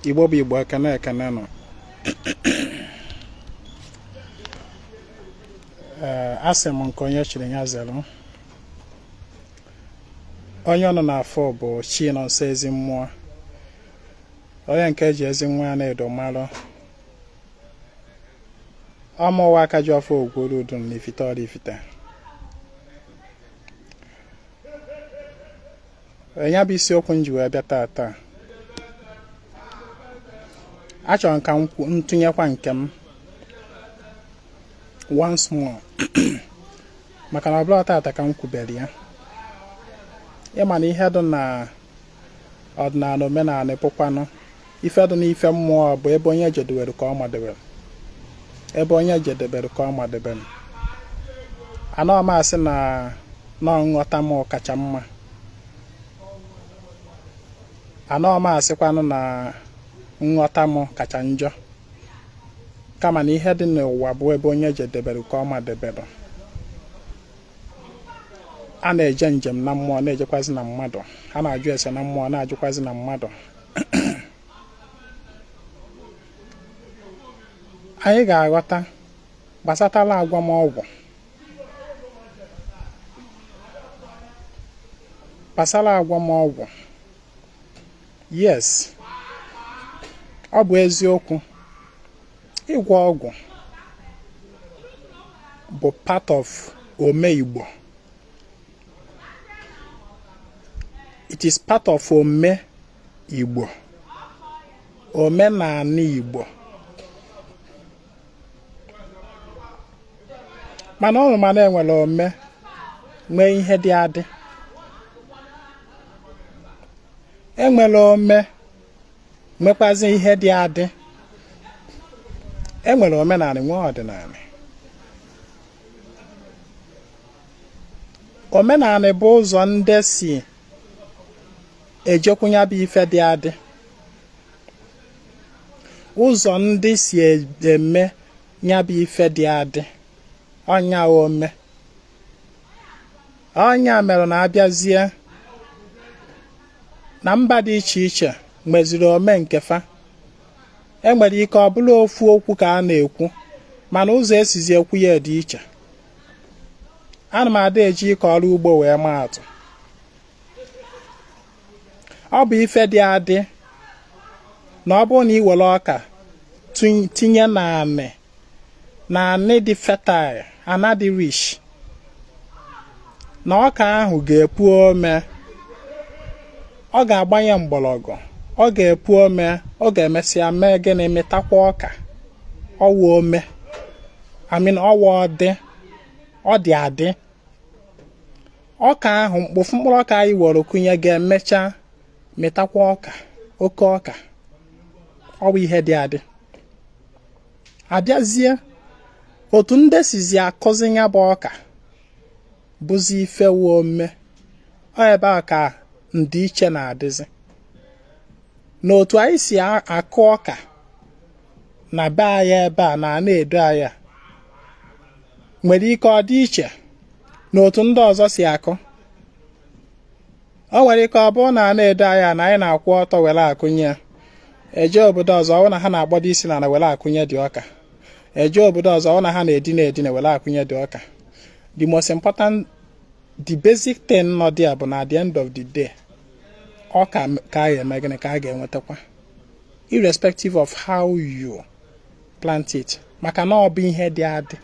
Igbo bụ Igbo ekene nọ. Asị m nke onye chiri ya zelu. Onye ọnụ n'afọ bụ chi nọ nso ezi mmụọ. Onye nke ji Ezinwa Anaedo malụ. Ọmụwa Akajiọfọ ogworo udu n'ifite ọrụ ifite. Ya bụ isiokwu m ji wee bịa taa. Achọrọ m ka m ntụnyekwa nke m once more maka na ọ bụla tata ka m kwubere ya. Ịma na ihe dị na ọdịnala omenala bụkwanụ ife dị n'ife mmụọ bụ ebe onye jedewere ka ọ madebere. Ebe onye jedebere ka ọ madebere. Anọ m asị na nghọta m kacha mma. Anọ m asịkwanụ na nghọta m kacha njọ. Kama na ihe dị n'ụwa bụ ebe onye jedebere ka ọ madebere. A na-eje njem na mmụọ na-ejekwazi na mmadụ. A na-ajụ ese na mmụọ na-ajụkwazi na mmadụ. Anyị ga-aghọta gbasatala agwamọgwụ. Gbasara agwamọgwụ. Yes. Ọ bụ eziokwu. Ịgwọ ọgwụ bụ part of Igbo. It is part of Igbo. OMENANỊ Igbo. Mana ọrụ mana enwere nwee ihe dị adị. Enwere nwekwazi ihe dị adị. Enwere omenala nwee ọdịnala. Omenala bụ ụzọ ndị si ejekwunya bụ ife dị adị. Ụzọ ndị si eme nya bụ ife dị adị. Ọnya ọnya mere na abịazie na mba dị iche iche meziri omenkefa. Enwere ike ọ bụla ofu okwu ka a na-ekwu mana ụzọ esizi ekwu ya dị iche. Ana m ada eji ike ọrụ ugbo wee maa atụ. Ọ bụ ife dị adị na ọ bụrụ na ị were ọka tinye na anị dị fertile, ana dị rich, na ọka ahụ ga-epu ome. Ọ ga-agbanye mgbọrọgwụ. Ọ ga-epu ome. Ọ ga-emesịa mee gịnị metakwa ọka. Ọwa ọ dị adị. Ọka ahụ ofu mkpụrụ ọka anyị were kụnye ga-emecha metakwa ọka. Oke ọka. Ọ bụ ihe dị adị. Abịazie otu ndị sizi akọzi ya bụ ọka bụzi ife ome. Ọ ebe a ka ndị iche na-adịzi. N'otu anyị si akụ ọka na be anyị ebe a na na-edo anyị nwere ike ọ dị iche n'otu ndị ọzọ si akụ. O nwere ike ọ bụrụ na na-edo anyị na anyị na-akwụ ọtọ were akụnye ya. Eje obodo ọzọ ọ na ha na-agbado isi na were akụnye dị ọka. Eje obodo ọzọ ọ na ha na-edina were akụnye dị ọka. The most important, the basic thing nọ dị bụ na at the end of the day ọka ka a ga-eme gịnị ka a ga-enwetakwa. Irrespective of how you plant it. Maka na ọ bụ ihe dị adị.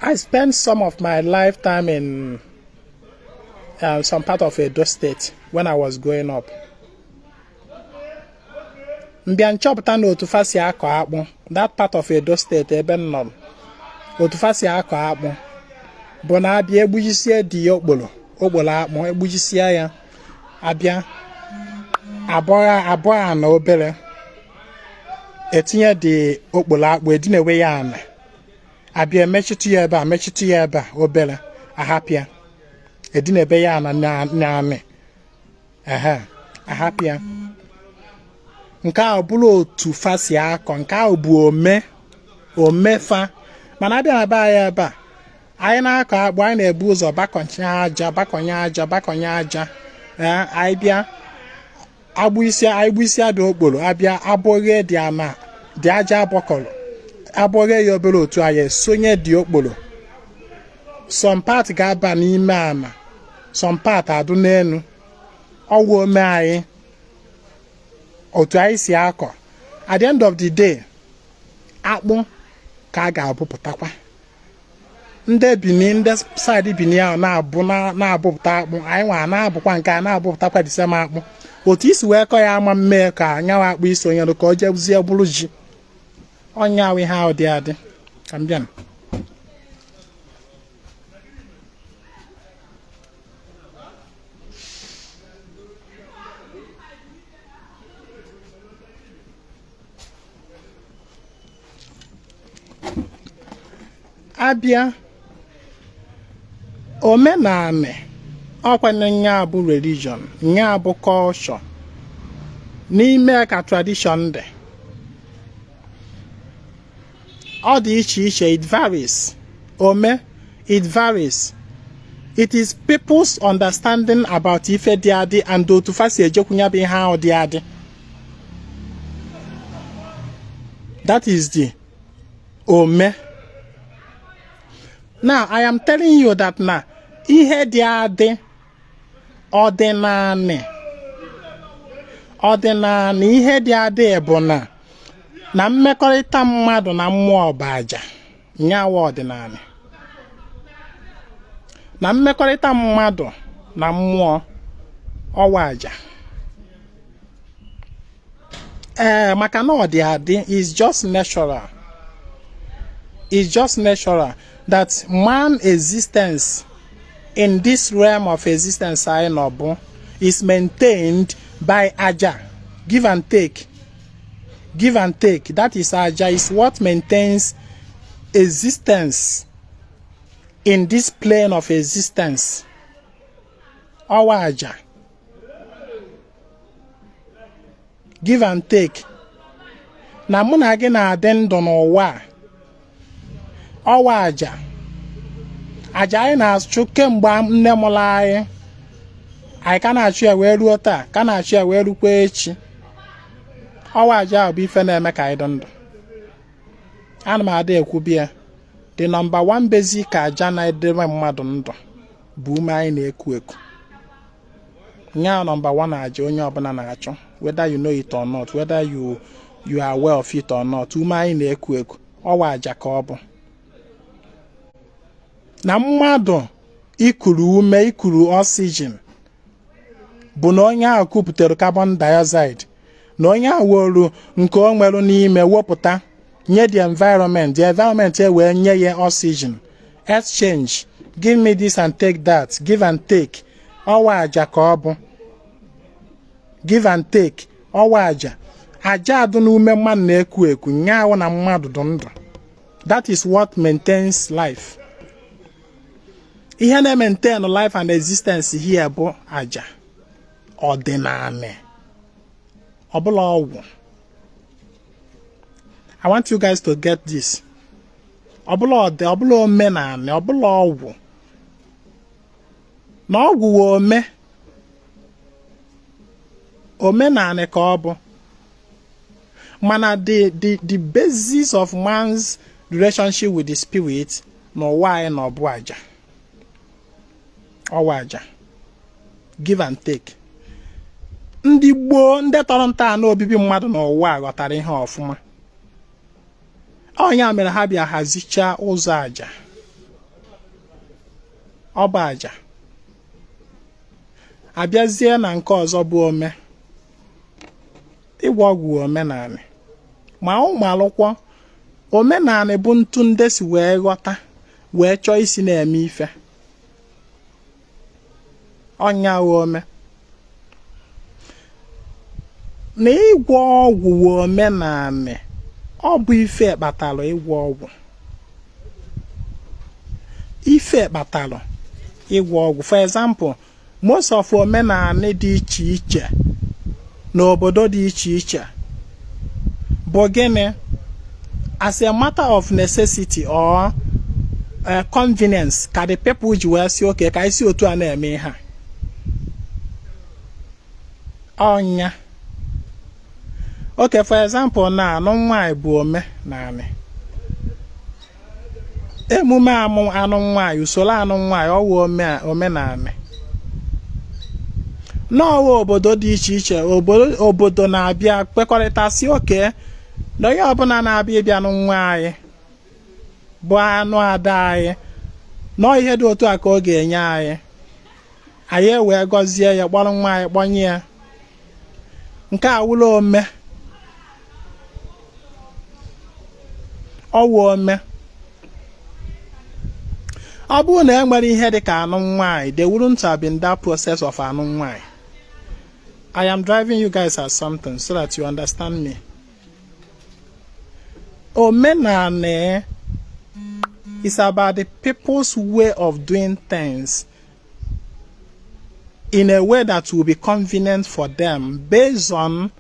I spent some of my lifetime in some part of Edo State when I was growing up. Mbịa nchọpụta na otu fa si akọ akpụ. That part of Edo State ebe m nọ. Otu fa si akọ akpụ bụ na abịa egbujisie dị okporo akpụ egbujisie ya. Abịa abụọ na obere etinye dị okporo akpụ edinewe ya ana. Abịa emechitu ya ebe a obere ahapịa. Edinebe ya ana na ahapịa. Nke a bụrụ otu fa si akọ. Nke a bụ omefa. Mana abịa na be anyị ebe a anyị na-akọ akpụ anyị na-ebu ụzọ bakọnye aja. Anyị bịa agbụisi abịa okporo abịa abụghị dị ana dị aja abọkọrọ abụghị ya obere otu anyị sonye dị okporo some part ga-aba n'ime ana some part adụ n'elu ọwụ ome anyị otu anyị si akọ at the end of the day akpụ ka a ga-abụpụtakwa ndị Bini ndị side Bini ahụ na-abụpụta akpụ anyị nwa na-abụkwa nke a na-abụpụtakwa disema akpụ otu isi wee kọ ya ama mme ka anyanwụ akpụ isi onye ka o jezie bụrụ ji ọnyanwụ ihe ahụ dị adị ka m bịa abịa omenanị ọkwanye nya bụ religion nya bụ culture n'ime ka tradition dị ọ dị iche iche it varies it varies it is people's understanding about ife dị adị and otu fa si ejekwunya bụ ihe ahụ dị adị that is the now I am telling you that na ihe dị adị ọdịnanị ihe dị adị bụ na mmekọrịta mmadụ na mmụọ bụ aja nyawa ọdịnanị na mmekọrịta mmadụ na mmụọ ọwa aja maka na ọ dị adị is just natural. It's just natural that man existence in this realm of existence is maintained by aja, give and take. Give and take. That is aja is what maintains existence in this plane of existence. Our aja. Give and take. Na mụ na gị na-adị ndụ n'ụwa ọwa aja anyị na-achụ kemgbe nne mụrụ anyị ka na-achụ ya wee ruo taa ka na-achụ ya wee rukwa echi ọwa aja bụ ife na-eme ka anyị dị ndụ ana m ada ekwubia the number one basic aja na-edebe mmadụ ndụ bụ ume anyị na-eku eku nya number one aja onye ọbụla na-achụ whether you know it or not, whether you are aware of it or not, ume anyị na-eku eku ọwa aja ka ọ bụ na mmadụ ikuru ume ikuru oxygen bụ na onye ahụ kupụtara carbon dioxide na onye ahụ wolu nke o nwere n'ime wepụta nye the environment wee nye ya oxygen exchange, give me this and take that, give and take ọwa aja ka ọ bụ give and take ọwa aja adụ n'ume mmadụ na-eku eku nyaawụ na mmadụ dị ndụ. That is what maintains life. Ihe na-maintain life and existence here bụ aja ọdịnanị ọbụla ọgwụ. I want you guys to get this. ọbụla omenanị ọbụla ọgwụ na ọgwụ omenanị ka ọ bụ mana the basis of man's relationship with the spirit n'ụwa anyị na ọbụ aja ọwa aja give and take. Ndị gboo ndị tọrọ nta na obibi mmadụ n'ụwa ghọtara ihe ọfụma onye mere ha bịa hazichaa ụzọ aja ọba aja abịazie na nke ọzọ bụ ịgwọ ọgwụ omenanị ma ụmụ alụkwọ omenanị bụ ntu ndị si wee ghọta wee chọọ isi na-eme ife ọnya na ịgwọ ọgwụ omenanị ọ bụ ife kpatara ịgwọ ọgwụ. Ife kpatara ịgwọ ọgwụ. For example, most of omenanị dị iche iche n'obodo dị iche iche bụ gịnị? As a matter of necessity or convenience ka the people ji wee si oke ka isi otu a na-eme ha ọnya Okay, for example, na anụ nwaanyị bụ omenanị. Emume anụ nwaanyị, usoro anụ nwaanyị ọwụ omenanị. N'ọwa obodo dị iche iche, obodo na-abịa kpekọrịta si oke na onye ọbụla na-abịa ịbịa anụ nwaanyị bụ anụ ada anyị, nọọ ihe dị otu a ka ọ ga-enye anyị. Anyị wee gọzie ya, kpọrọ nwaanyị kpọnye ya. Nke a wụlọ ọwụ ome. Ọ bụrụ na enwere ihe dị ka anụ nwaanyị, they wouldn't have been that process of anụ nwaanyị. I am driving you guys at something so that you understand me. Omenanị is about the people's way of doing things in a way that will be convenient for them based on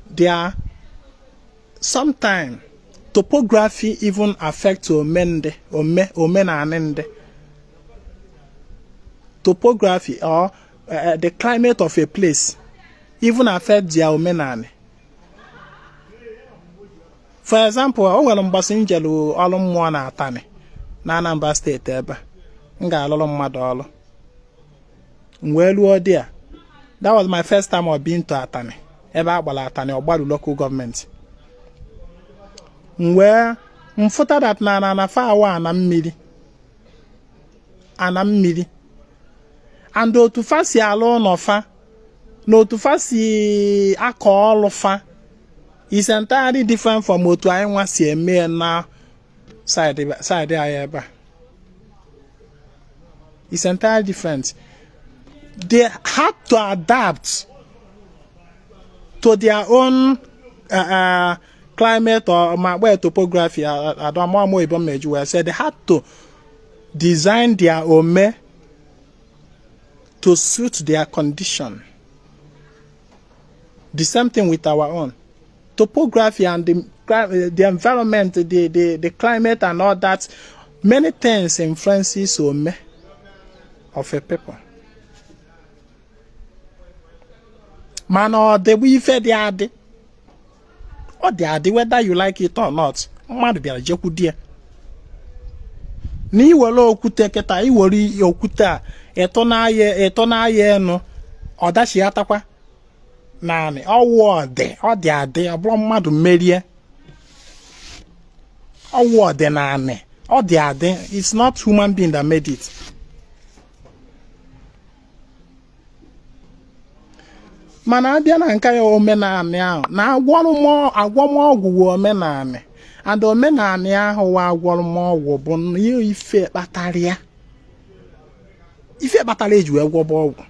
their sometimes topography even affects omenanị. Topography or the climate of a place even affects their omenanị. For example, o nwere mbọsị njelu ọrụ mmụọ na Atani na Anambra steeti ebe m ga-alụrụ mmadụ ọrụ. Wee luo there. That was my first time of being to Atani. Ebe agbara Atani ọgbaru local government. Wee mfụta that na far away ana mmiri. And otu fa si alụ n'ọfa na otu fa si akọ ọrụ fa is entirely different from otu anyị nwa si eme na side anyị ebe. It's entirely different. They had to adapt to their own climate or topography. I don't know if I said they had to design their ome to suit their condition. The same thing with our own. Topography and the environment, the climate and all that, many things influences ome of a people. Man, or the we fed the adi, or the adi, whether you like it or not. Man, be a joke dear. Ni wolo okute keta, I worry okuta, etona ye no, or that she atakwa. Nani, all the adi, a blonde madu media. ỌDỊNANỊ, all the adi, it's not human being that made it. Mana abịa na nka ya omenanị ahụ na agwọmọgwụ omenanị, and omenanị ahụ wa agwọmọgwụ bụ ihe ife kpatara ya. Ife kpatara eji wee gwọba ọgwụ.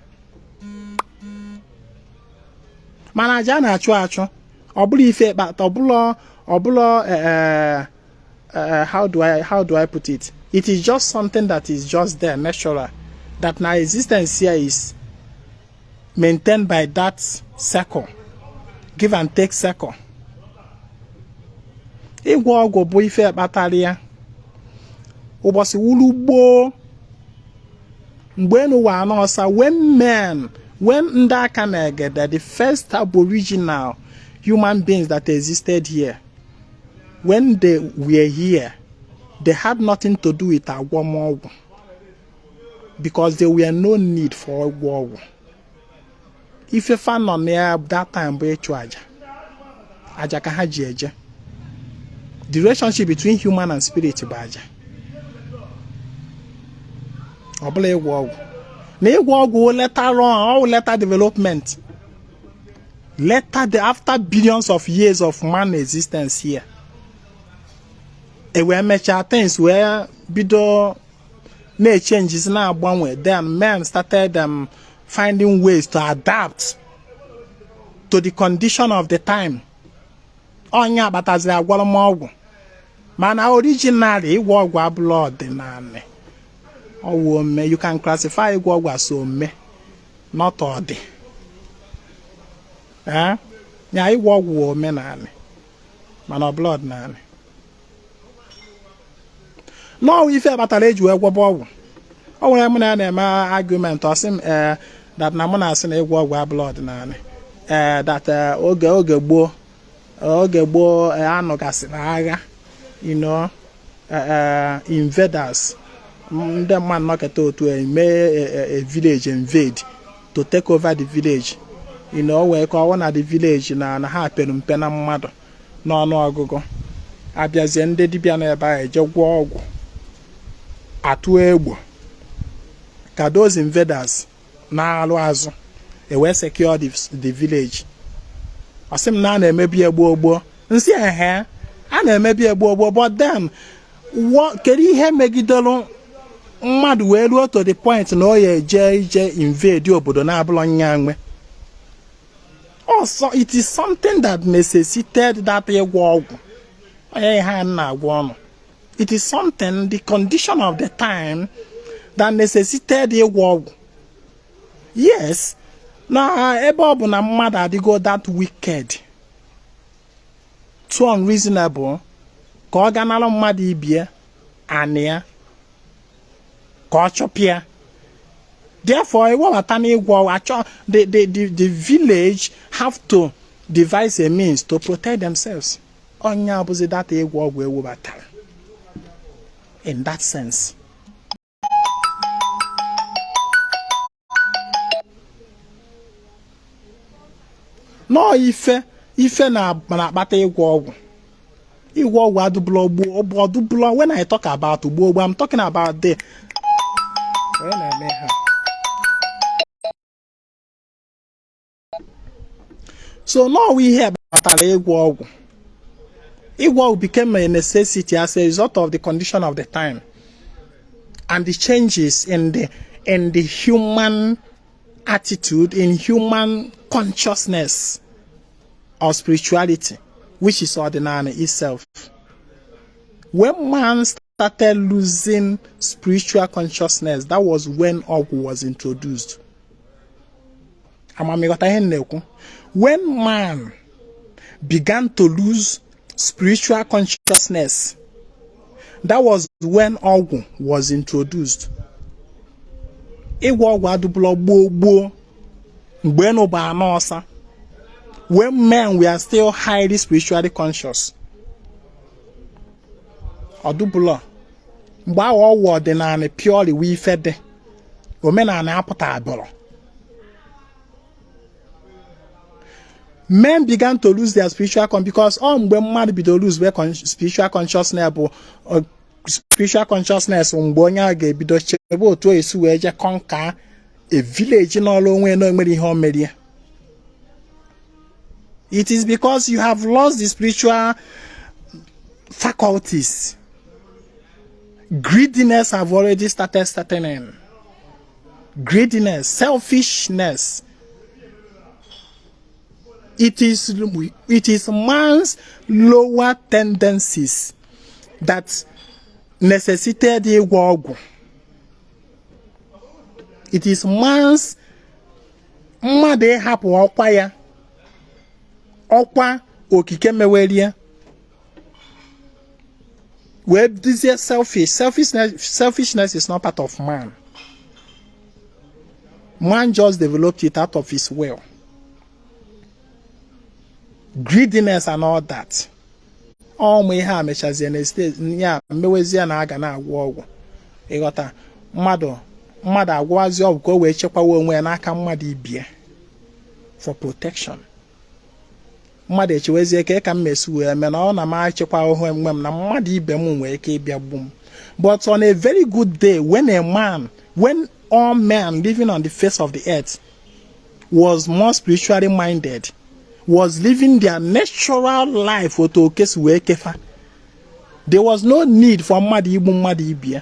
Mana aja na-achụ achụ, ọ bụrụ ife kpata, ọ bụrụ how do I put it? It is just something that is just there, natural, that my existence here is maintained by that circle, give and take circle. Ịgwọ ọgwụ bụ ife kpatara ya. Ụbọchị wulu gboo mgbe n'ụwa anọsa, when ndị aka na-egede, the first aboriginal human beings that existed here, when they were here, they had nothing to do with agwọmọgwụ because there were no need for ọgwụ. If you found on there that time, aja ka ha ji eje. The relationship between human and spirit bụ aja. Ọ bụla ịgwọ ọgwụ. Na ịgwọ ọgwụ later on, or later development. After billions of years of man existence here. E wee mecha things where bido na-changes na-agbanwe. Then men started finding ways to adapt to the condition of the time. Onye abataziri agwọrọmọgwụ. Mana originally ịgwọ ọgwụ abụla ọdịnanị. Ome, you can classify ịgwọ as ome, not ọdị. Ya ịgwọ ọgwụ omenanị, mana ọbụla ọdịnanị. No, ife abatala eji wee gwọba ọgwụ. O nwere mụ na ya na-eme argument ọsị m that na mụ na-asị na ịgwọ ọgwụ abụla ọdịnanị. That oge gboo ỌGWØ anọgasịrị agha, invaders, ndị mmadụ nọkọta otu a village invade to take over the village, wee ka ọwụ na the village na ha pere mpe na mmadụ n'ọnụ ọgụgụ, abịazie ndị dibịa n'ebe ahụ eje gwọọ ọgwụ atụ egbo ka those invaders na-alụ azụ wee secure the village. Ọsị m na a na-emebi gboo nsị ehe a na-emebi gboo, but then kedu ihe megidelu mmadụ wee ruo to the point na ọ ya ije invade obodo na-abụlọ nya nwe? Also, it is something that necessitated that ịgwọ ọgwụ. Onye ha na-agwọ ọnụ. It is something, the condition of the time, that necessitated ịgwọ ọgwụ. Yes, na ebe ọ bụ na mmadụ adịgo that wicked, too unreasonable, ka ọ ganalụ mmadụ ibie anị ya, ka ọ chọpịa. Therefore, the village have to devise a means to protect themselves. Onya abụzi that ịgwọ ọgwụ ewebatara. In that sense. No ife na-akpata ịgwọ ọgwụ. Ịgwọ ọgwụ adụbụlọ. When I talk about ugbo, I'm talking about the so now we hear about ịgwọ ọgwụ. Ịgwọ ọgwụ became a necessity as a result of the condition of the time and the changes in the human attitude, in human consciousness of spirituality, which is ỌDỊNANỊ itself. When man started losing spiritual consciousness, that was when ỌGWỤ was introduced. When man began to lose spiritual consciousness, that was when ỌGWụ was introduced. When men were still highly spiritually conscious. Ọdụbụlọ mgbe ỌGWụ ọdịnala purely we fed omenala apụta abụrụ. Men began to lose their spiritual consciousness because mgbe mmadụ bido lose their spiritual consciousness bụ spiritual consciousness mgbe onye a ga-ebido chebe otu esi wee je conquer a village n'ọrụ onwe na enwere ihe o merie. It is because you have lost the spiritual faculties. Greediness have already started setting in. Greediness, selfishness. It is man's lower tendencies that necessitated ịgwọ ọgwụ. It is man's mmadụ ịhapụ ọkwa ya, ọkwa okike mewerie, where this is selfishness is not part of man. Man just developed it out of his will. Greediness and all that. All may have measures in a state, yeah, mewezia na aga na agwọ ọgwụ. Ịghọta mmadụ agwazi ọgwụ ka o wee chekwawa onwe n'aka mmadụ ibie for protection. Mmadụ echewezie ka m mesi wee mee na ọ na m achekwa ahụhụ enwe m na mmadụ ibe m nwee ike ịbịa gbu m. But on a very good day, when all men living on the face of the earth was more spiritually minded, was living their natural life, there was no need for mmadụ igbu mmadụ ibie.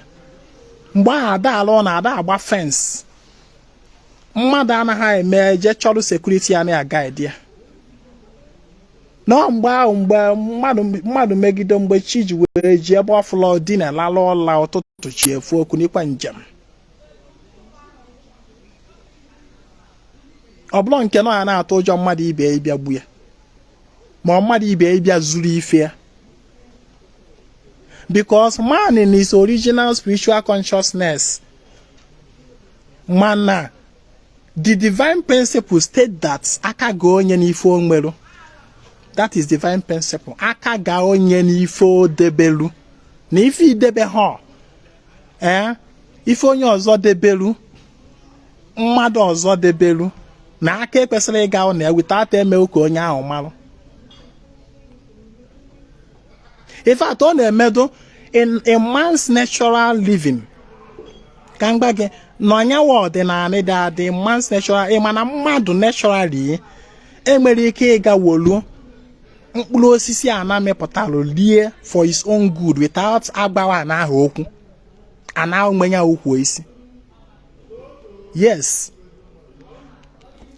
Mgbe ada alọ na ada agba fence, mmadụ anaghị eme je chọrọ security ya na guide ya. No, mgbe mmadụ megide mgbe chi ji were ji ebe ọfụlọ dị na lala ọla ụtụtụ chi efu okwu n'ikwa njem. Ọ bụrụ nke nọ ya na-atụ ụjọ mmadụ ibe ịbịa gbu ya, ma mmadụ ibe ịbịa zuru ife ya. Because man in his original spiritual consciousness, mana the divine principle state that aka go onye n'ife onwero, that is divine principle. Aka ga onye n'ife o debelu na ife idebe ha ife onye ọzọ debelu mmadụ ọzọ debelu na aka ekwesịrị ịga ọ na without eme ụka onye ahụ marụ. In fact, ọ na-emedo in a man's natural living. Ka mgba gị n'ọnyawa ọdịnanị dị adị man's natural ịmana mmadụ naturally enwere ike ịga wolu mkpụrụ osisi a na-amịpụtalụ lie for his own good without agbawa na aha okwu ana umenya ukwu isi. Yes,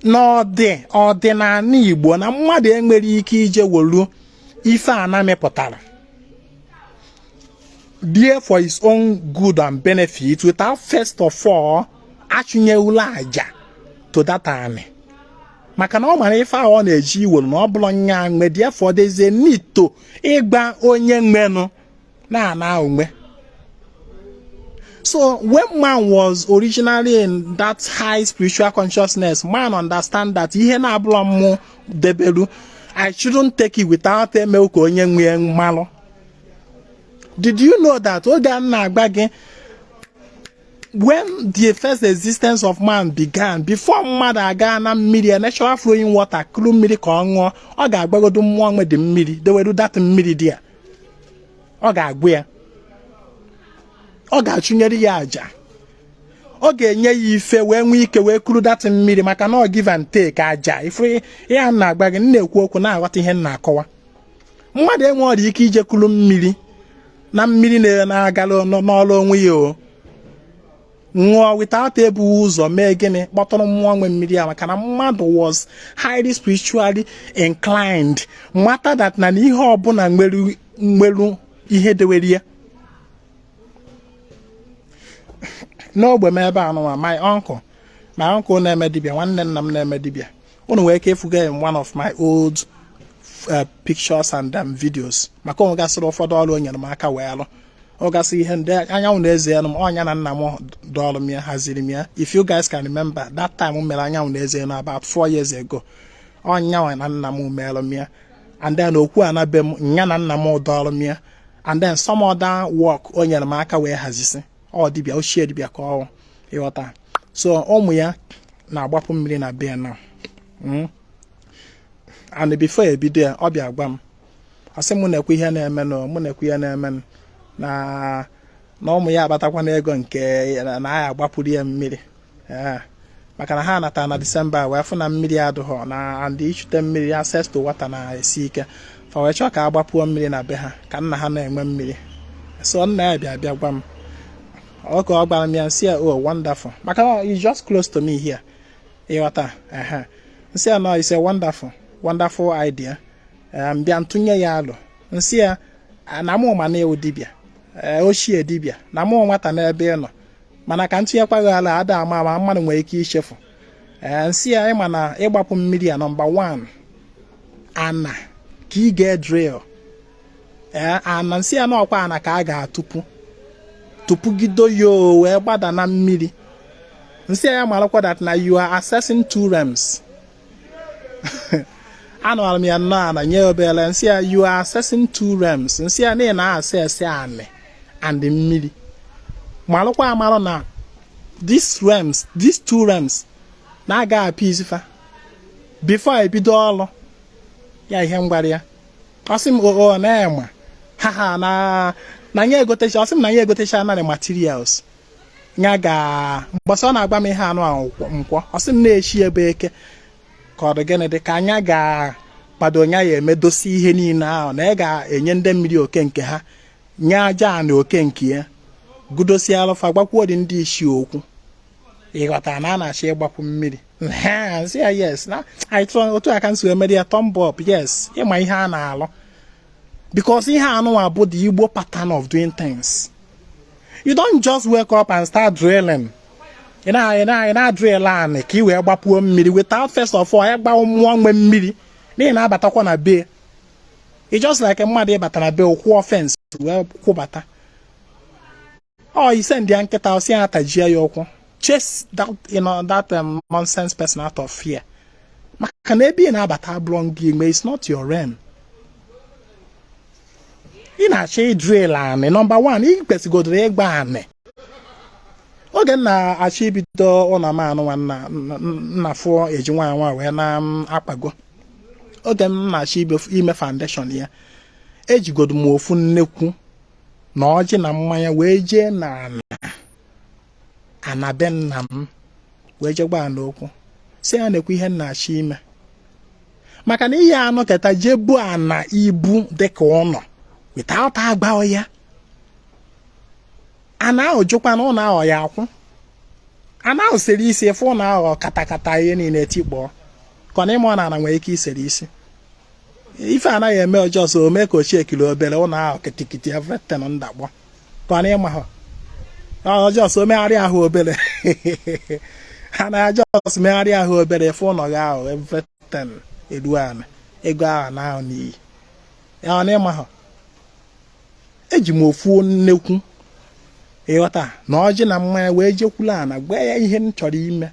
n'ọdịnanị Igbo na mmadụ enwere ike ije wolu ife a na-amịpụtara there for his own good and benefit without first of all achụnye ule aja to that ani. Maka na ọ mara ife ahụ ọ na-eji iwelu na ọ bụla nya nwe therefore there is a need to ịgba onye nwenụ na onwe. So when man was originally in that high spiritual consciousness, man understand that ihe na abụla mmụ debelu, I shouldn't take it without eme ụka onye nwe mmalụ. Did you know that when the first existence of man began, before mmadụ aga na mmiri, natural flowing water, kuru mmiri ka ọ ṅụọ, ọ ga-agbagodo mmụọ nwe dị mmiri, they will do that mmiri there. Ọ ga-agwụ ya. Ọ ga-achụnyere ya aja. Ọ ga-enye ya ife wee nwee ike wee kuru that mmiri maka na ọ give and take aja. Ife ya na-agba gị na-ekwu okwu na-aghọta ihe na-akọwa. Mmadụ enweghị ike ije kuru mmiri na mmiri na-agala n'ọlụ onwe ya o ṅụọ without ebu ụzọ mee gịnị kpọtụrụ mmụọ nwe mmiri a maka na mmadụ was highly spiritually inclined matter that na ihe ọbụla nwelu ihe dewere ya. N'ogbe m ebe anụma my uncle na-eme dibịa, nwanne nna m na-eme dibịa. Unu nwere ike ịfụga in one of my old pictures and videos maka ọ gasịrị ụfọdụ ọrụ o nyere m aka wee alụ. Ọ gasị ihe ndị anyanwụ na-eze enu m ọnya na nna m dọọrụ m ya haziri m ya. If you guys can remember that time m mere anyanwụ na-eze enu about 4 years ago, ọnyanwụ na nna m mere m ya, and then okwu anabe m nya na nna m dọọrụ m ya, and then some other work o nyere m aka wee hazisi. Ọ dibịa ochie dibịa ka ọ ịghọta. So ụmụ ya na-agbapụ mmiri na be na and before ebido ya ọ bịa gwa m asị m na-ekwu ihe na-eme na ụmụ ya abatakwa n'ego nke na ya agbapụrụ ya mmiri maka na ha nata na December wee fụ na mmiri adịghọ na and ichute mmiri access to water na-esi ike fa wee chọọ ka agbapụọ mmiri na be ha ka nna ha na-enwe mmiri. So nna ya bịa gwa m oge ọ gbara m ya nsị ya oh wonderful maka it's just close to me here ịghọta nsị ya no it's a wonderful idea. Mbịa ntụnye ya alụ nsị ya na mụ ma na-ewu dibịa ochie dibịa na mụ nwata n'ebe ị nọ mana ka ntụnyekwa gị ala ada ama mmadụ nwere ike ichefu. Nsị ya ịma na ịgbapụ mmiri ya number 1 ana ka ị ga-drill ana nsị ya na ọkwa ana ka a ga-atụpụ gido yo wee gbada na mmiri. Nsị ya marakwa that na you are accessing 2 realms. Anụrụ m ya nnọọ na nye obele nsị ya you are accessing 2 realms. Nsị ya na access anị and mmiri malụkwa amarụ na these 2 realms na-aga appease fa before ebido ọlụ ya ihe mgbara ya. Ọsị m oo na-ema ha na nye egotecha ọsị m na nye egotecha narị materials nya ga mgbasa ọ na-agba m ihe anụ ahụ nkwọ ọsị m na-echi ebe eke ka ọ dị gịnị dị ka anya ga-kpado nya ya emedosi ihe niile ahụ na ị ga-enye ndị mmiri oke nke ha nye aja na oke nke ya gudosi alụfa gbakwuo dị ndị isi okwu ịghọta na a na-achọ ịgbapụ mmiri. Sị ya yes na otu aka nsi emere ya thumb up yes ịma ihe a na-alụ because ihe anụnwa bụ the Igbo pattern of doing things. You don't just wake up and start drilling. Ị na-drill anị ka ị wee gbapuo mmiri without first of all ịgba mmụọ nwe mmiri n'ihi na-abatakwa na be. It's just like mmadụ ịbata na be kwụọ fence wee kwụbata. You send ya nkịta osi ya atajie ya ụkwụ. Chase that nonsense person out of fear. Maka na ebe ị na-abata blong gị it's not your realm. ị na-achọ drill anị nọmba 1 ị kwesịgodoro ịgba anị. Oge na-achọ ibido ụlọ m anụnwa nna fụ eji nwa wee na-akpago. Oge m na-achọ ime foundation ya ejigodo m ofu nnekwu na ọjị na mmanya wee jee na ana be nna m wee jee gbaa n'okwu si ya na-ekwu ihe na-achọ ime, maka na ihe anụ keta jebu ana ibu dịka ụlọ without agba ya. Ana ahụ jụkwa na ụlọ ahụ ya akwụ. Ana ahụ sere isi efe ụlọ ahụ katakata ihe niile tikpọọ ka na ịma ọ na-ana nwere ike isere isi. Ife anaghị eme ọjọọ so ome ka ochie kiri obere ụlọ ahụ kitikiti everything ndakpọ ka na ịma ha ọjọọ so megharị ahụ obere ha na-ajọ ọsọ megharị ahụ obere efe ụlọ gị ahụ everything elu ana ego ahụ na ahụ n'iyi ya na ịma ha. Eji m ofu nnekwu ịghọta na ọjị na mmanya wee jekwula ana gwa ya ihe m chọrọ ime.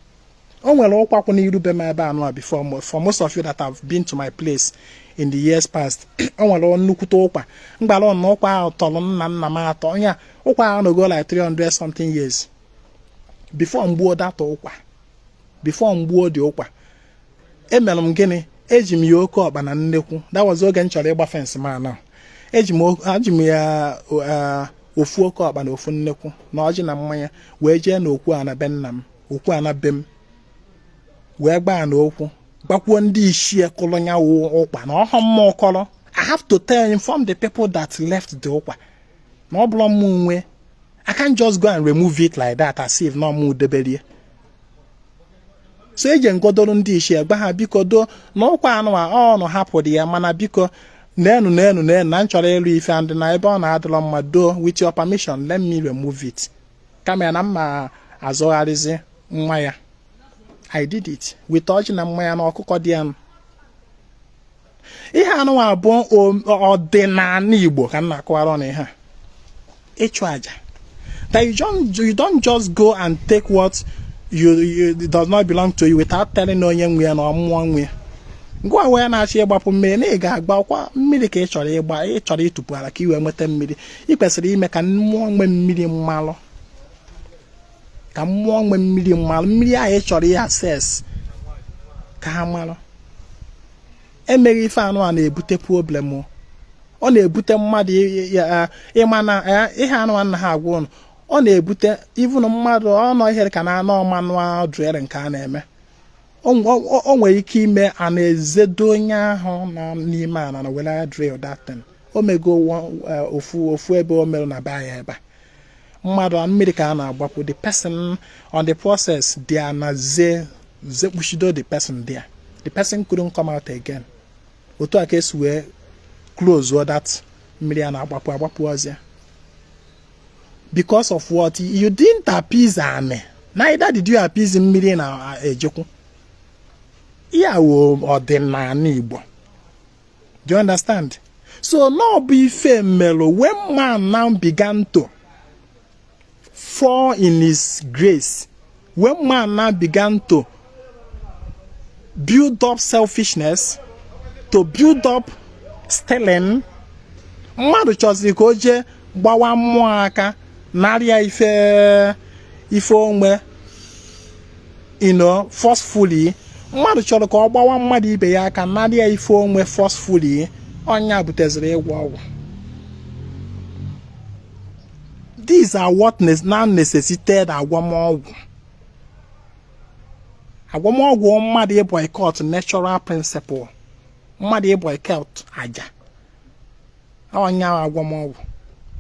O nwere ụkwakwụ n'iru be m ebe anụ a before, for most of you that have been to my place in the years past. O nwere nnukwute ụkwa mgbara na ụkwa ahụ tọrọ nna m atọ ya. Ụkwa ahụ no-go like 300 something years before mgbuo data ụkwa, before mgbuo dị ụkwa. Emere m gịnị? Eji m ya oke ọkpa na nnekwu. That was oge m chọrọ ịgba fence ma na eji m ya ofu oke ọkpa na ofu nnekwu na ọjị na mmanya wee jee na okwu ana be nna m, okwu ana be m wee gbaa na okwu gbakwuo ndị ishie kụrụ nya ụkwa na ọhọ mmụọ kọrọ. I have to inform the people that left the ụkwa na ọ bụrụ m nwe. I can't just go and remove it like that as if na ọmụ deberie. So eji ngodoro ndị ishie gba ha biko do na ụkwa anụwa ọ nọ hapụrụ ya, mana biko nenu na nchọrọ ịlụ ife and na ebe ọ na-adịrọ mma do with your permission let me remove it. Kama na mma azọgharịzi nwa ya. I did it with ọjị na mmanya na ọkụkọ dị anụ. Ihe anụwa abụọ ọdịnala Igbo ka m na-akọwara na ihe a. Ịchụ aja. That you don't just go and take what it does not belong to you without telling onye nwe ya na ọmụọ nwe. Ngwa wee na-achọ ịgbapụ mmiri na ị ga-agba ọkwa mmiri ka ị chọrọ ịgba, ị chọrọ ịtụpụ ala ka ị wee nweta mmiri. Ị kwesịrị ime ka mmụọ nwe mmiri mmalụ, ka mmụọ nwe mmiri mmalụ, mmiri ahụ ị chọrọ ya access ka ha malụ. Emeghị ife anụ a na-ebute problem. Ọ na-ebute mmadụ ịma na ihe anụ nna ha agwa ụnụ. Ọ na-ebute even mmadụ ọ nọ ihe ka na anọ manụ drill nke a na-eme. O nwere ike ime a na-ezedo onye ahụ na n'ime ana na were drill that thing. O mego ofu ebe o mere na be ya ebe mmadụ mmiri ka a na-agbapụ the person on the process there na zekpuchido the person there. The person couldn't come out again. Otu aka esi wee close that mmiri a na-agbapụ ọzọ. Because of what? You didn't appease ane. Neither did you appease mmiri na ejekwu. Ya wo ọdịnala Igbo. Do you understand? So no be ife melo when man now began to fall in his grace, when man now began to build up selfishness, to build up stealing, mmadụ chọziri ka o jee gbawa mmụọ aka narịa ife onwe forcefully. Mmadụ chọrọ ka ọ gbawa mmadụ ibe ya aka narịa ife onwe forcefully. Ọnya buteziri ịgwọ ọgwụ. These are what now necessitated agwọmọgwụ. Agwọmọgwụ mmadụ boycott natural principle. Mmadụ boycott aja. Ọnya agwọmọgwụ.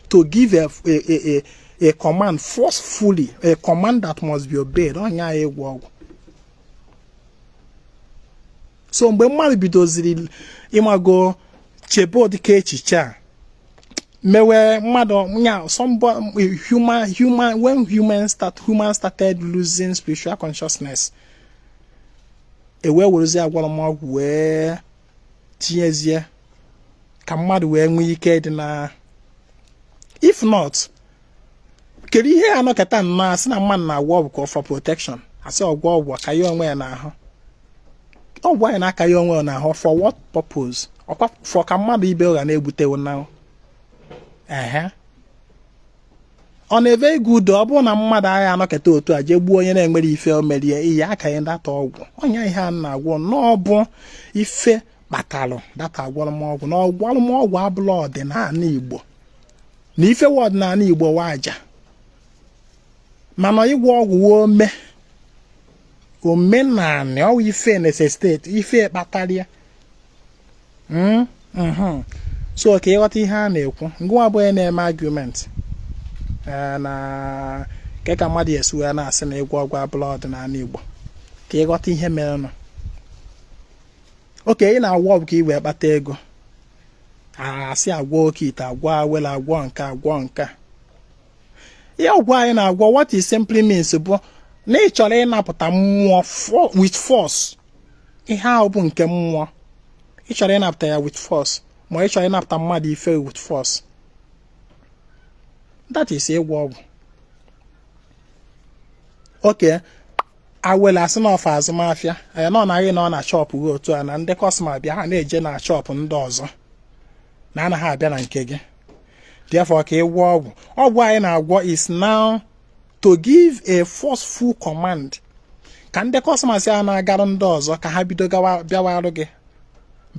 To give a command forcefully, a command that must be obeyed. Ọnya ịgwọ ọgwụ. So mgbe mmadụ bidoziri ịmago chebo dịka echiche a mewe mmadụ nya when humans started losing spiritual consciousness, ewe werezie agwọrọmọgwụ wee tinyezie ka mmadụ wee nwee ike dị na. If not, kedu ihe anọkata nnọọ asị na mmadụ na-agwọ ọgwụ for protection, asị ọgwụ ọgwụ ka ya onwe ya n'ahụ. Ọgwụ anyị na-aka ya onwe ya n'ahụ for what purpose? For ka mmadụ ibe ụgha na-egbutewo now. ọ na-eve good ọ bụrụ na mmadụ agha anọkọta otu a jee gbuo onye na-enwere ife o merie iyi aka ya data ọgwụ onye ihe a na-agwọ n'ọbụ ife kpatalụ data agwọrọmọgwụ na ọgwọrọmọgwụ abụla ọdịnala Igbo na ife ọdịnala Igbo waja mana ịgwọ ọgwụ omenanị ọwụ ife necessitate ife kpatalịa so ka ịghọta ihe a na-ekwu ngwa abụghị na-eme argument na ka mmadụ esi wee na-asị na ịgwọ ọgwụ abụla ọdịnala Igbo ka ịghọta ihe mere nọ oke ị na-agwọ ọgwụ ka ị wee kpata ego asị agwọ oke ite agwọ awele agwọ nke ihe ọgwụ anyị na-agwọ what it simply means bụ na ị chọrọ ịnapụta mmụọ with force ihe ahụ bụ nke mmụọ ị chọrọ ịnapụta ya with force ma ị chọrọ ịnapụta mmadụ ife with force that is ịgwọ ọgwụ oke awele asị na ọfa azụmahịa nọ naghị nọ na shọpụ gị otu a na ndị kọstọma bịa ha na-eje na shọpụ ndị ọzọ na anaghị abịa na nke gị therefore ka ịgwọ ọgwụ anyị na-agwọ is now to give a forceful command ka ndị kọstọmas ya na-agarụ ndị ọzọ ka ha bido bịawarụ gị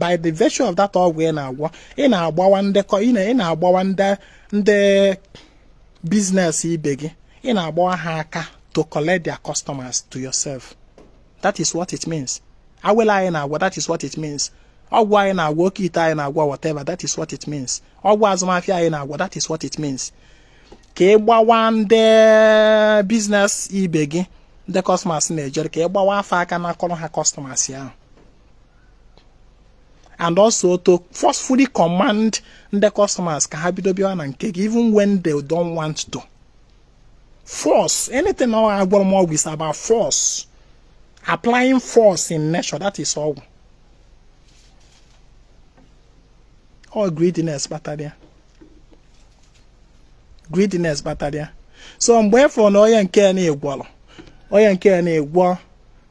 by the virtue of that ọgwụ ị na-agwọ ị na-agbawa ndị business ibe gị ị na-agbawa ha aka to collect their customers to yourself. That is what it means. Awele anyị na-agwọ, that is what it means. Ọgwụ anyị na-agwọ, oke ite anyị na-agwọ, whatever, that is what it means. Ọgwụ azụmahịa anyị na-agwọ, that is what it means. Ka ị gbawa ndị business ibe gị ndị customers na-ejere ka ị gbawa afọ aka na-akọrọ ha customers ya. And also to forcefully command the customers ka ha bido bịa na nke gị even when they don't want to. Force, anything ịgwọrọmọgwụ is about force. Applying force in nature, that is all. All greediness battalion. Greediness battalion. So mgbe for na onye nke na-egwọrọ onye nke na-egwọ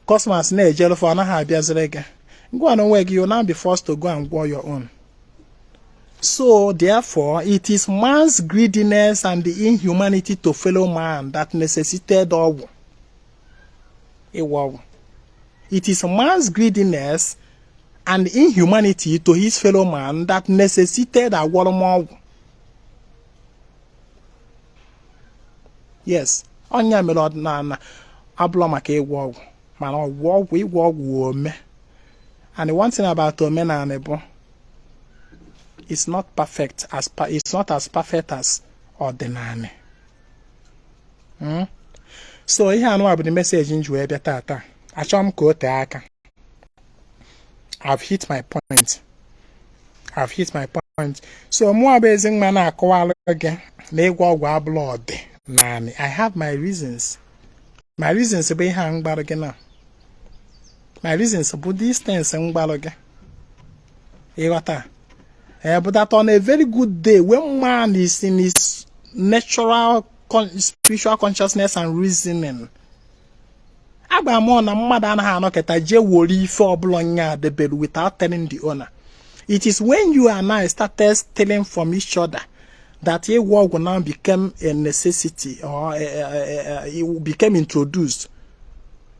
customers na-ejere for na ha abịazire gị go on onwe gị, you now be forced to go and go your own. So therefore it is man's greediness and the inhumanity to fellow man that necessitated ọgwụ. It is man's greediness and inhumanity to his fellow man that necessitated agwọrọmọgwụ. Yes, onye mere ọdịnala abụla maka ịgwọ ọgwụ mana ịgwọ ọgwụ ome. And the one thing about OMENANỊ, it's not perfect it's not as perfect as ỌDỊNANỊ. So ihe anụ bụ the message nji wee bịa tata. Achọrọ m ka o tee aka. I've hit my point. So mụ bụ Ezinwa na-akọwalụ gị na ịgwọ ọgwụ abụla ọdịnanị. I have my reasons. My reasons bụ ihe a mgbarụ gị na. My reasons bụ these things mgbarụ gị. Ịghọta? But that on a very good day, when man is in his natural spiritual consciousness and reasoning, Abamon na mmadụ anaghị anọkọta je wori ife ọbụla nya debere without telling the owner. It is when you and I started stealing from each other that ịgwọ ọgwụ now became a necessity, or it became introduced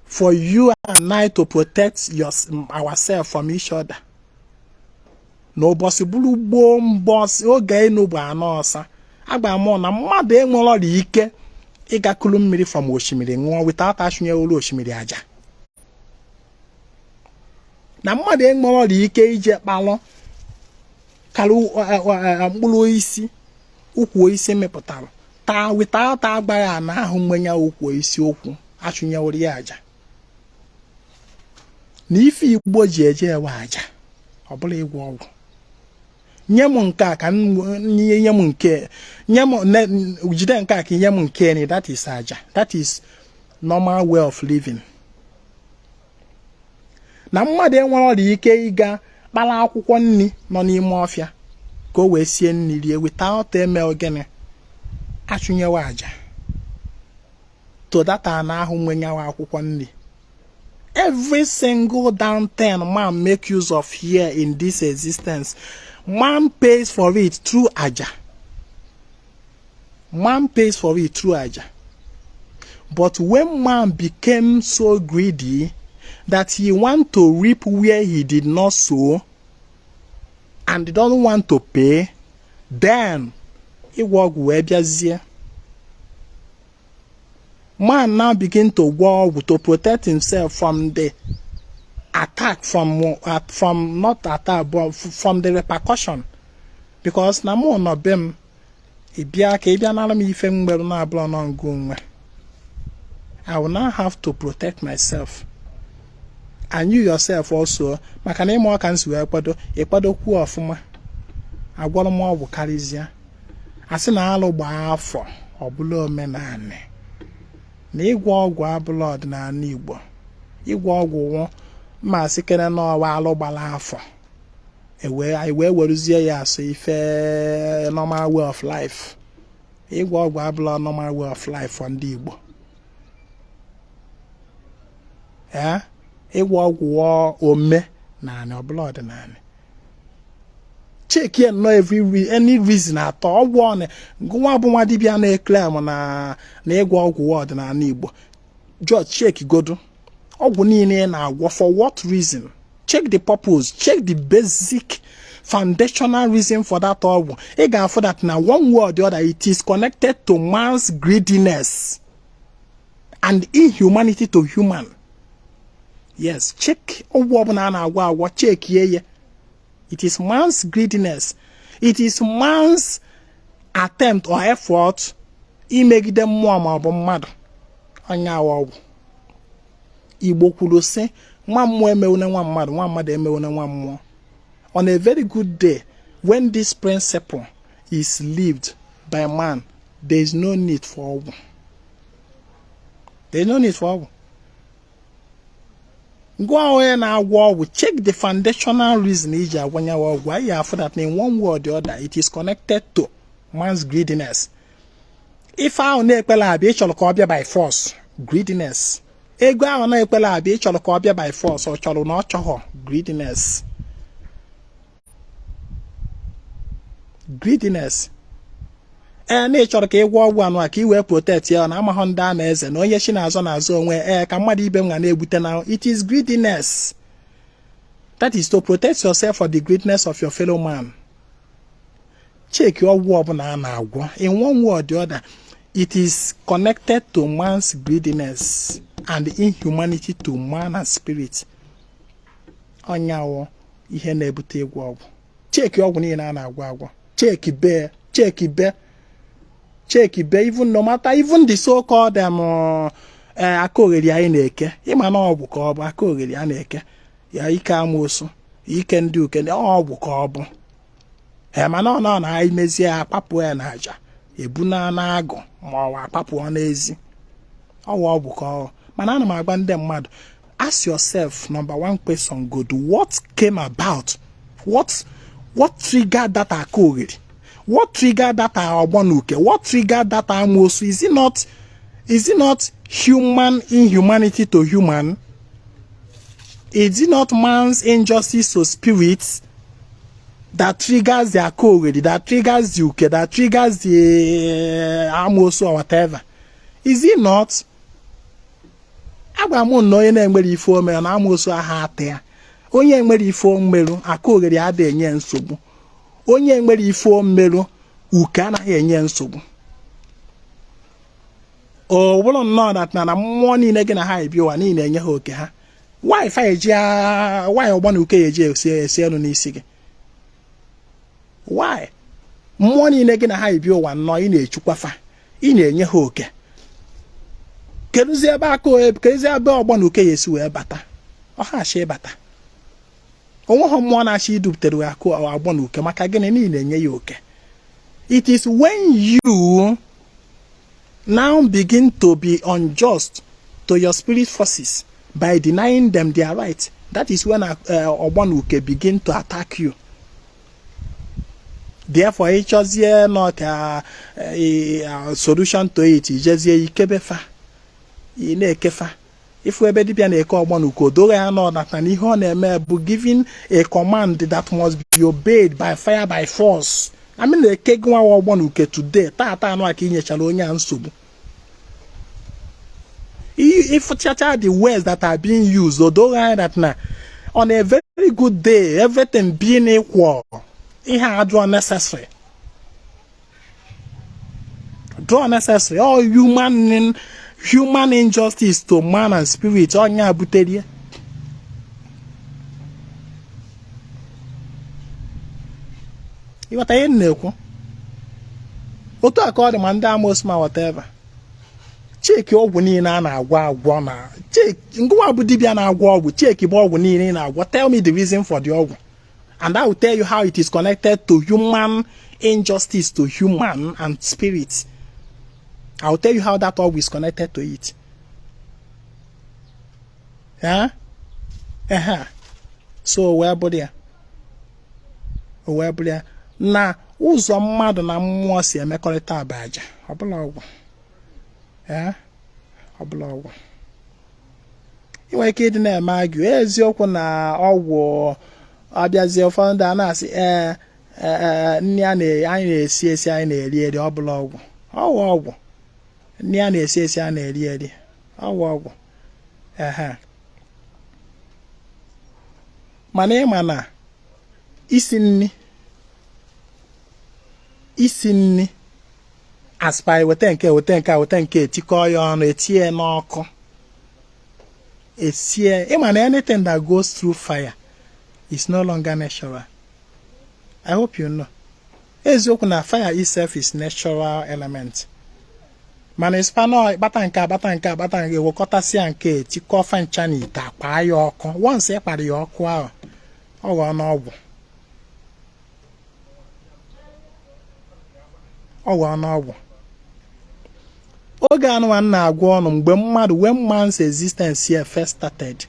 for you and I to protect ourselves from each other. No possible bomb boss oge no ba na osa Abamon na mmadụ enwere ike ịgakulu mmiri from osimiri nwụọ without ashunye olu osimiri aja. Na mmadụ enwere ike ije kpalụ kalu mkpụrụ isi ukwu isi mepụtara taa without agbara na ahụ mmenya ukwu isi okwu ashunye olu ya aja. Na ife Igbo ji eje ewe aja ọ bụla ịgwọ ọgwụ. Nye m nke a ka nye m nke jide nke a ka nye m nke ni, that is aja. That is normal way of living. Na mmadụ enwere ike ịga kpala akwụkwọ nri nọ n'ime ọfịa ka o wee sie nri rie without eme ogene achụnyewa aja to data na ahụ nwenyawa akwụkwọ nri. Every single damn thing man make use of here in this existence, man pays for it through aja. Man pays for it through aja. But when man became so greedy that he want to reap where he did not sow and doesn't want to pay, then ịgwọ man now begin to war to protect himself from the attack, from not attack, but from the repercussion. Because na mo no bem ibia ka ibia na lam ife mgbelu na ablo no ngunwe. I will now have to protect myself. And you yourself also, maka na imo aka nsi we ekpado ku ofuma. Agwolo mo ọgwụ karizia. Asị na alụ gba afọ ọbụla omenanị. Na ịgwọ ọgwụ abụla ọdịnala Igbo. Ịgwọ ọgwụ ma asị kene n'ọwa alụ gbala afọ. I were weruzie ya so ife normal way of life. Ịgwọ ọgwụ abụla normal way of life for ndị Igbo. Ịgwọ ọgwụ omenanị ọbụla ọdịnala. Check here no any reason at all. One go nwa dibia na claim na ịgwọ ọgwụ ọdịnala Igbo. Just check godo. Ọgwụ niile na agwọ for what reason? Check the purpose, check the basic foundational reason for that ọgwụ. You can for that now one way or the other it is connected to man's greediness and inhumanity to human. Yes, check ọgwụ ọbụla na agwọ check ye. It is man's greediness. It is man's attempt or effort imegide mmụọ ma ọ bụ mmadụ. Onye ọgwụ. Igbo kwuru sị nwa mmụọ emewune nwa mmadụ, nwa mmadụ emewune nwa mmụọ. On a very good day, when this principle is lived by man, there is no need for ọgwụ. There is no need for ọgwụ. Go away now, we check the foundational reason why you have that in one way or the other, it is connected to man's greediness. If I only be by force, greediness. Ego I only be by force or cholo not greediness. Greediness. Nature ka ịgwọ ọgwụ anụ ka iwe protect ya na amahụ ndị a na-eze na onye chi na-azọ n'azụ onwe ka mmadụ ibe m ga na-ebute na it is greediness. That is to protect yourself for the greediness of your fellow man. Check ọgwụ ọbụla a na-agwọ in one way or the other it is connected to man's greediness and inhumanity to man and spirit. Onyawo ihe na-ebute ịgwọ ọgwụ. Check ọgwụ niile a na-agwọ agwọ. Check even no matter even the so-called akogeri anyị na-eke. Ịma na ọgwụ ka ọ bụ akogeri a na-eke. Ya ike amosu, ike ndị uke ọgwụ ka ọ bụ. Mana ọ na anyị mezie akpapụ ya na aja. Ebuna na agụ ma ọ akpapụ n'ezi. Ọgwụ ka ọ. Mana ana m agba ndị mmadụ, ask yourself number one question good, what came about? What triggered that akogeri? What triggered that ỌGWỤ? What triggered that amosu? Is it not human inhumanity to human? Is it not man's injustice to spirits that triggers the akogeri, that triggers the uke, that triggers the amosu or whatever? Is it not? Agba no onye na-enwere ife omere na amosu aha ate ya. Onye enwere ife omeru akogeri adịghị enye nsogbu. Onye nwere ife omeru uke anaghị enye nsogbu. O bụrụ nnọọ na mmụọ niile gị na ha ebi ụwa niile enye ha oke ha. Why ọgbana uke eji esi elu n'isi gị? Why? Mmụọ niile gị na ha ebi ụwa nnọọ ị na-echukwafa, ị na-enye ha oke. Keduzi ebe ọgbana uke ya esi wee bata? Ọ ha achị bata. Onwe ha mmụọ na-achị iduputere akụ ọgbana uke maka gịnị niile enye ya oke. It is when you now begin to be unjust to your spirit forces by denying them their right. That is when ọgbana uke begin to attack you. Therefore, it is not a solution to it. It just ikebefa, inekefa. If we be na eke ọgbana uke doro ya know that na ihe ọ na-eme bụ giving a command that must be obeyed by fire by force. I mean, the cake one who get today, Tata no Akinya Chalonia and Subu. If the words that are being used, or don't that now, on a very good day, everything being equal, it had drawn necessary. Draw necessary. All human injustice to man and spirit. All nya buteria. You what I know? Oto akọ the man most ma whatever. Check your winning na agwa na. Check ngwa bu dibia na agwa ogwu. Check ibo ogwu ni na agwa. Tell me the reason for the ogwu. And I will tell you how it is connected to human injustice to human and spirit. I will tell you how that ogwu is connected to it. Yeah? So where body? Where body? Na ụzọ mmadụ na mmụọ si emekọrịta abaja ọbụla ọgwụ ọbụla ọgwụ inwe ike ịdị na-eme agụ eziokwu na ọgwụ abịazie ụfọdụ ndị a na-asị nri anyị na-esi anyị na-eri ọbụla ọgwụ ọgwụ nri a na-esi a na-eri ọgwụ mana ịma na isi nni aspire weta nke etikọ ya ọnụ etie n'ọkụ esie ịma na anything that goes through fire is no longer natural. I hope you know. Eziokwu na fire itself is natural element. Mana ispano bata nke ewekọtasịa nke etikọ fancha n'ite akpa ya ọkụ. Once e kpara ya ọkụ ahụ ọ ghọọ n'ọgwụ. Oge anụwa na-agwa ọnụ mgbe mmadụ when man's existence here first started.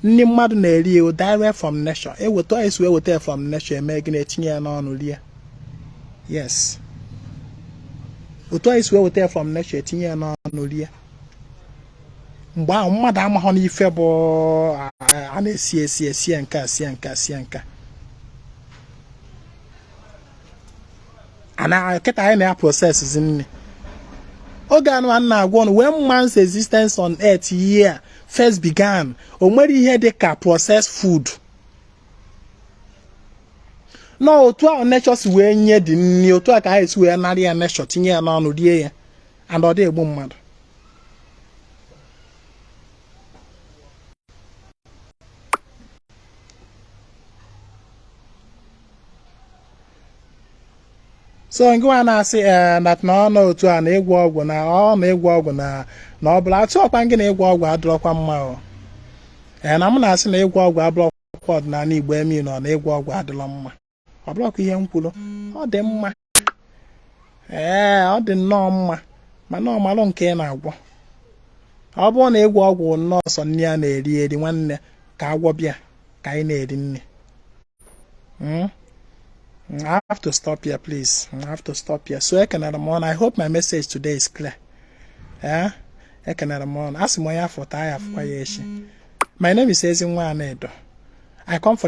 Ndị mmadụ na-eri direct from nature. Eweta isi weweta from nature eme gị na-etinye ya n'ọnụ rie. Yes. Otu isi weweta from nature etinye ya n'ọnụ rie. Mgbe ahụ mmadụ amaghọ n'ife bụ a na-esi nka. And I get a process in Ogan one now when man's existence on earth here first began, or when he had a processed food. No, to our nature's way near the new to a guys who are not a shot in here no dear and all day woman. So I'm going to say that no to an ịGWỌ na ịGWỌ na ọ bụla atụ ọkwa ngị na ịGWỌ adọrọkwa mma na m na-asị na ịGWỌ abụrọkwa ọdịnala Igbo emi nọ na ịGWỌ adịla mma ọ bụrọkwa ihe m kwuru ọ dị mma ọ dị nnọọ mma mana ọ malụ nke na-agwọ ọ bụrụ na ịGWỌ nnọọ sọ nri a na-eri nwanne ka agwọ bịa ka anyị na-eri nri I have to stop here, please. I have to stop here. So, I hope my message today is clear. My name is Ezinwa Anaedo. I come for the